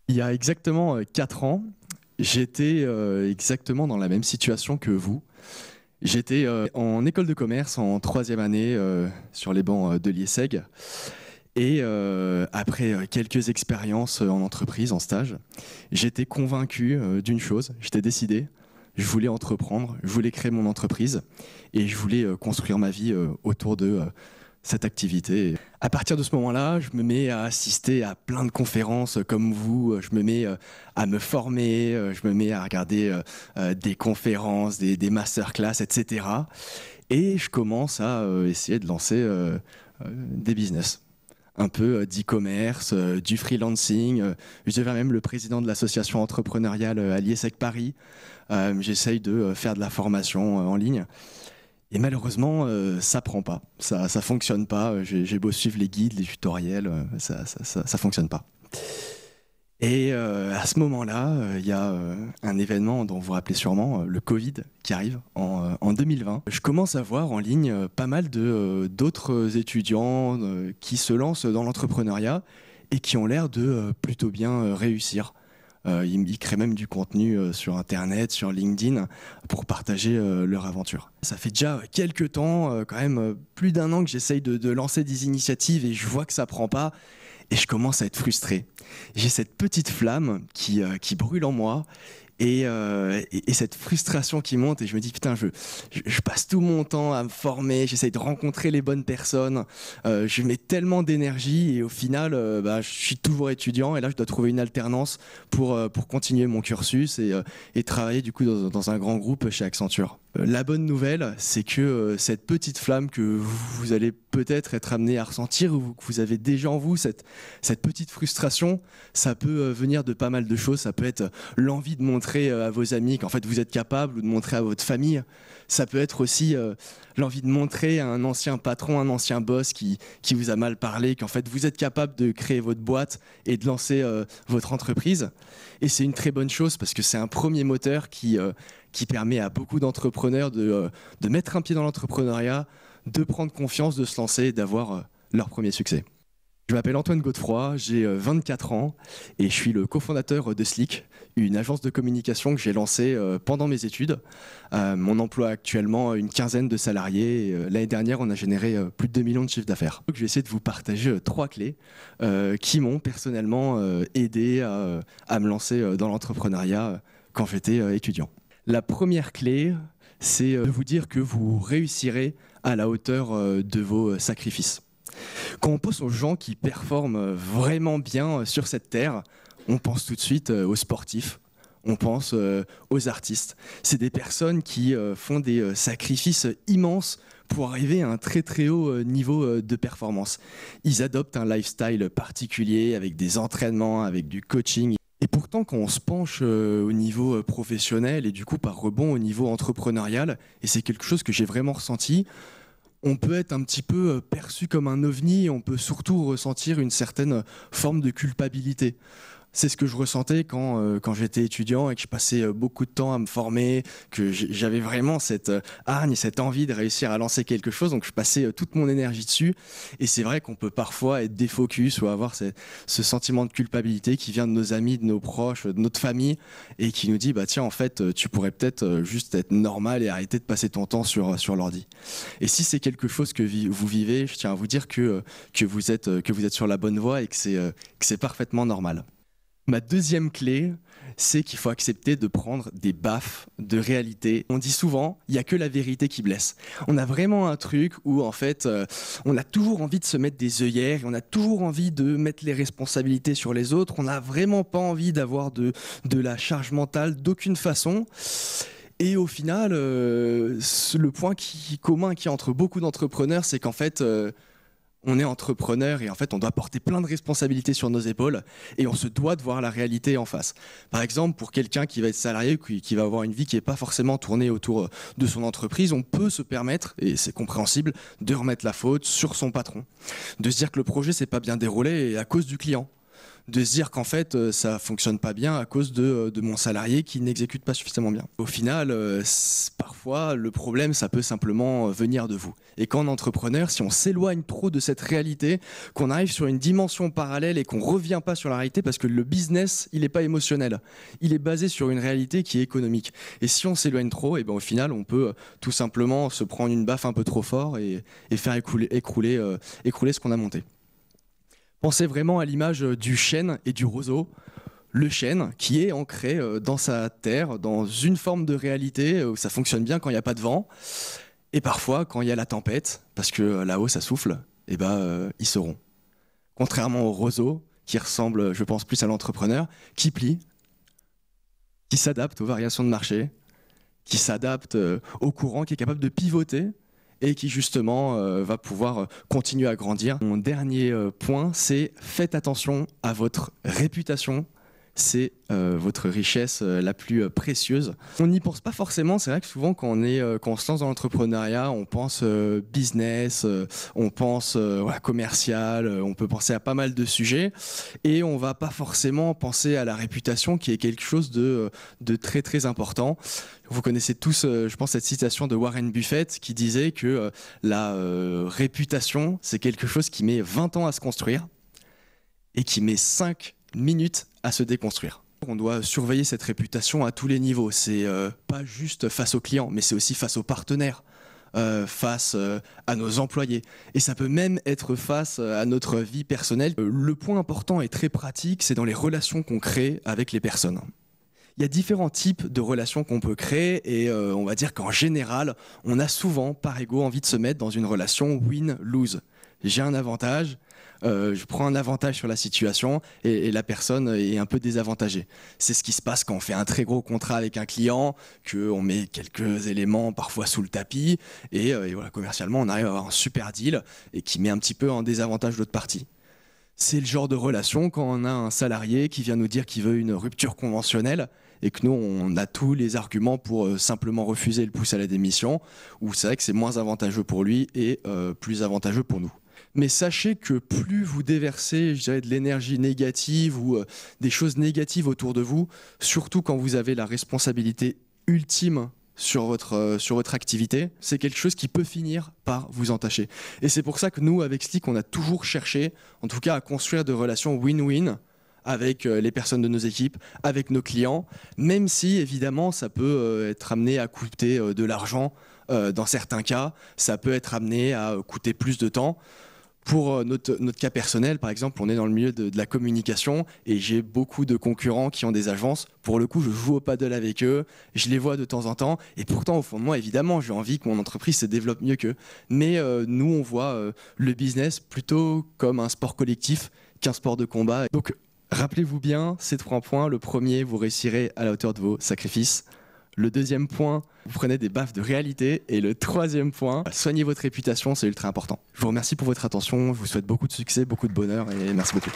Il y a exactement 4 ans, j'étais exactement dans la même situation que vous. J'étais en école de commerce en 3e année sur les bancs de l'IESEG. Et après quelques expériences en entreprise, en stage, j'étais convaincu d'une chose, j'étais décidé, je voulais entreprendre, je voulais créer mon entreprise et je voulais construire ma vie autour de cette activité. À partir de ce moment-là, je me mets à assister à plein de conférences comme vous, je me mets à me former, je me mets à regarder des conférences, des masterclass, etc. Et je commence à essayer de lancer des business. Un peu d'e-commerce, du freelancing. Je deviens même le président de l'association entrepreneuriale à l'IESEG Paris. J'essaye de faire de la formation en ligne. Et malheureusement, ça prend pas, ça fonctionne pas. J'ai beau suivre les guides, les tutoriels, ça fonctionne pas. Et à ce moment-là, il y a un événement dont vous vous rappelez sûrement, le Covid, qui arrive en 2020. Je commence à voir en ligne pas mal d'autres étudiants qui se lancent dans l'entrepreneuriat et qui ont l'air de plutôt bien réussir. Ils créent même du contenu sur Internet, sur LinkedIn, pour partager leur aventure. Ça fait déjà quelques temps, quand même plus d'1 an que j'essaye de lancer des initiatives et je vois que ça prend pas. Et je commence à être frustré. J'ai cette petite flamme qui brûle en moi et cette frustration qui monte et je me dis putain, je passe tout mon temps à me former, j'essaye de rencontrer les bonnes personnes, je mets tellement d'énergie et au final je suis toujours étudiant et là je dois trouver une alternance pour continuer mon cursus et travailler du coup dans un grand groupe chez Accenture. La bonne nouvelle, c'est que cette petite flamme que vous allez peut-être être amené à ressentir ou que vous avez déjà en vous, cette petite frustration, ça peut venir de pas mal de choses. Ça peut être l'envie de montrer à vos amis qu'en fait vous êtes capable ou de montrer à votre famille. Ça peut être aussi l'envie de montrer à un ancien patron, un ancien boss qui vous a mal parlé, qu'en fait vous êtes capable de créer votre boîte et de lancer votre entreprise. Et c'est une très bonne chose parce que c'est un premier moteur qui permet à beaucoup d'entrepreneurs de mettre un pied dans l'entrepreneuriat, de prendre confiance, de se lancer et d'avoir leur premier succès. Je m'appelle Antoine Godefroy, j'ai 24 ans et je suis le cofondateur de Slick, une agence de communication que j'ai lancée pendant mes études. On emploie actuellement une quinzaine de salariés. L'année dernière, on a généré plus de 2 millions de chiffres d'affaires. Je vais essayer de vous partager 3 clés qui m'ont personnellement aidé à me lancer dans l'entrepreneuriat quand j'étais étudiant. La première clé, c'est de vous dire que vous réussirez à la hauteur de vos sacrifices. Quand on pense aux gens qui performent vraiment bien sur cette terre, on pense tout de suite aux sportifs, on pense aux artistes. C'est des personnes qui font des sacrifices immenses pour arriver à un très très haut niveau de performance. Ils adoptent un lifestyle particulier avec des entraînements, avec du coaching. Et pourtant, quand on se penche au niveau professionnel et du coup par rebond au niveau entrepreneurial, et c'est quelque chose que j'ai vraiment ressenti, on peut être un petit peu perçu comme un ovni et on peut surtout ressentir une certaine forme de culpabilité. C'est ce que je ressentais quand j'étais étudiant et que je passais beaucoup de temps à me former, que j'avais vraiment cette hargne, cette envie de réussir à lancer quelque chose, donc je passais toute mon énergie dessus. Et c'est vrai qu'on peut parfois être défocus ou avoir ce sentiment de culpabilité qui vient de nos amis, de nos proches, de notre famille, et qui nous dit bah tiens en fait tu pourrais peut-être juste être normal et arrêter de passer ton temps sur l'ordi. Et si c'est quelque chose que vous vivez, je tiens à vous dire que vous êtes sur la bonne voie et que c'est parfaitement normal. Ma deuxième clé, c'est qu'il faut accepter de prendre des baffes de réalité. On dit souvent, il n'y a que la vérité qui blesse. On a vraiment un truc où en fait, on a toujours envie de se mettre des œillères, et on a toujours envie de mettre les responsabilités sur les autres. On n'a vraiment pas envie d'avoir de la charge mentale d'aucune façon. Et au final, le point commun qui est entre beaucoup d'entrepreneurs, c'est qu'en fait, on est entrepreneur et en fait on doit porter plein de responsabilités sur nos épaules et on se doit de voir la réalité en face. Par exemple, pour quelqu'un qui va être salarié, qui va avoir une vie qui n'est pas forcément tournée autour de son entreprise, on peut se permettre, et c'est compréhensible, de remettre la faute sur son patron. De se dire que le projet s'est pas bien déroulé à cause du client. de se dire qu'en fait ça fonctionne pas bien à cause de mon salarié qui n'exécute pas suffisamment bien. Au final, parfois le problème ça peut simplement venir de vous. Et qu'en entrepreneur, si on s'éloigne trop de cette réalité, qu'on arrive sur une dimension parallèle et qu'on revient pas sur la réalité, parce que le business il est pas émotionnel, il est basé sur une réalité qui est économique. Et si on s'éloigne trop, et ben au final on peut tout simplement se prendre une baffe un peu trop fort et faire écrouler ce qu'on a monté. Pensez vraiment à l'image du chêne et du roseau. Le chêne qui est ancré dans sa terre, dans une forme de réalité où ça fonctionne bien quand il n'y a pas de vent. Et parfois, quand il y a la tempête, parce que là-haut ça souffle, et ils se rompt. Contrairement au roseau, qui ressemble, je pense, plus à l'entrepreneur, qui plie, qui s'adapte aux variations de marché, qui s'adapte au courant, qui est capable de pivoter et qui justement va pouvoir continuer à grandir. Mon dernier point, c'est faites attention à votre réputation. C'est votre richesse la plus précieuse. On n'y pense pas forcément, c'est vrai que souvent quand on se lance dans l'entrepreneuriat, on pense business, on pense commercial, on peut penser à pas mal de sujets et on va pas forcément penser à la réputation qui est quelque chose de très très important. Vous connaissez tous, je pense, cette citation de Warren Buffett qui disait que la réputation, c'est quelque chose qui met 20 ans à se construire et qui met 5 minutes à se déconstruire. On doit surveiller cette réputation à tous les niveaux. C'est pas juste face aux clients, mais c'est aussi face aux partenaires, face à nos employés. Et ça peut même être face à notre vie personnelle. Le point important et très pratique, c'est dans les relations qu'on crée avec les personnes. Il y a différents types de relations qu'on peut créer et on va dire qu'en général, on a souvent, par ego, envie de se mettre dans une relation win-lose. J'ai un avantage, je prends un avantage sur la situation et la personne est un peu désavantagée. C'est ce qui se passe quand on fait un très gros contrat avec un client, qu'on met quelques éléments parfois sous le tapis et voilà, commercialement on arrive à avoir un super deal et qui met un petit peu en désavantage l'autre partie. C'est le genre de relation quand on a un salarié qui vient nous dire qu'il veut une rupture conventionnelle et que nous, on a tous les arguments pour simplement refuser et le pousser à la démission, où c'est vrai que c'est moins avantageux pour lui et plus avantageux pour nous. Mais sachez que plus vous déversez, je dirais, de l'énergie négative ou des choses négatives autour de vous, surtout quand vous avez la responsabilité ultime sur votre activité, c'est quelque chose qui peut finir par vous entacher. Et c'est pour ça que nous, avec Slick, on a toujours cherché, en tout cas, à construire des relations win-win avec les personnes de nos équipes, avec nos clients, même si, évidemment, ça peut être amené à coûter de l'argent dans certains cas, ça peut être amené à coûter plus de temps. Pour notre cas personnel, par exemple, on est dans le milieu de la communication et j'ai beaucoup de concurrents qui ont des agences. Pour le coup, je joue au paddle avec eux, je les vois de temps en temps et pourtant, au fond de moi, évidemment, j'ai envie que mon entreprise se développe mieux qu'eux. Mais nous, on voit le business plutôt comme un sport collectif qu'un sport de combat. Donc, rappelez-vous bien ces 3 points. Le premier, vous réussirez à la hauteur de vos sacrifices. Le deuxième point, vous prenez des baffes de réalité. Et le troisième point, soignez votre réputation, c'est ultra important. Je vous remercie pour votre attention, je vous souhaite beaucoup de succès, beaucoup de bonheur et merci beaucoup.